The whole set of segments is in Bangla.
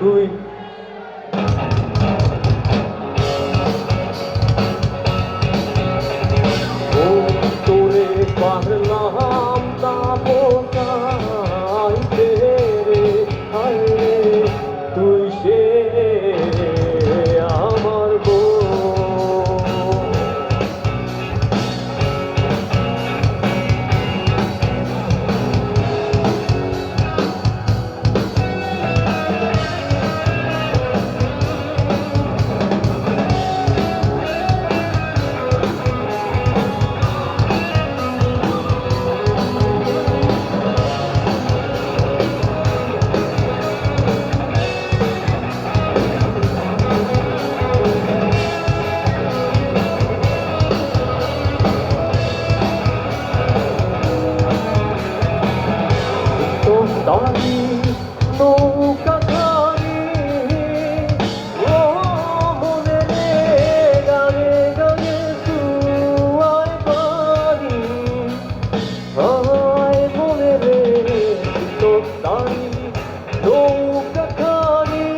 তুই ও তোরে পারলাম না বোঝাইতে রে, হায় রে তুই সে আমার দাঁড়ি নৌকা খানি ও মনে রে গানে গানে তুয়ায় পানি হায় মনে রে তো দাঁড়ি নৌকা খানি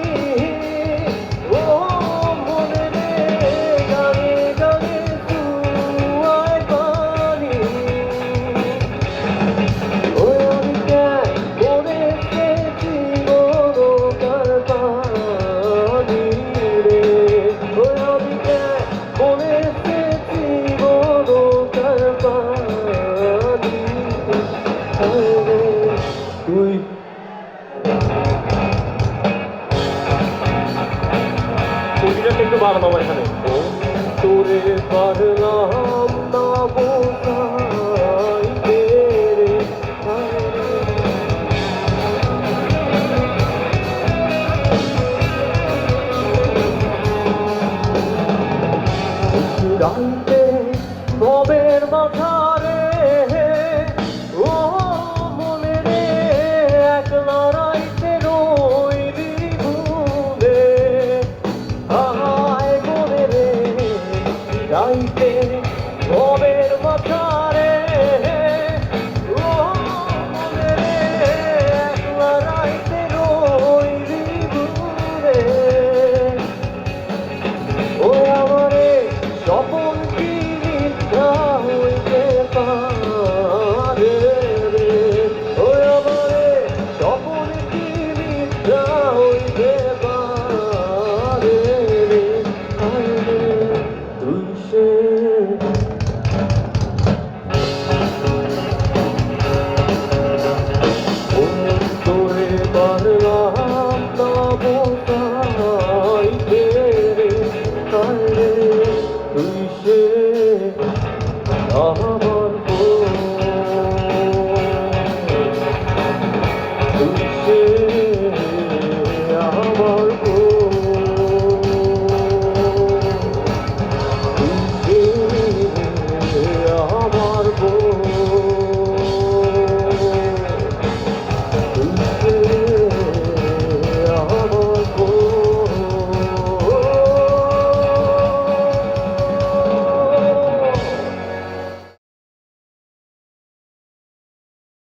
ও মনে রে গানে গানে তুয়ায় পানি একটু বাড়ানো আমার এখানে তোরে পারলাম না বোঝাইতে রে, রাইতে নবের মাথারে ও মনে রে একলা রাইতে রইলি ঘুরে, হায় মনে রে রাইতে নবের মাথারে ও মনে রে একলা রাইতে রইলি ঘুরে, ও আমারে স্বপন কি মিথ্যা হইতে পারে রে, ও আমারে স্বপন কি মিথ্যা হইতে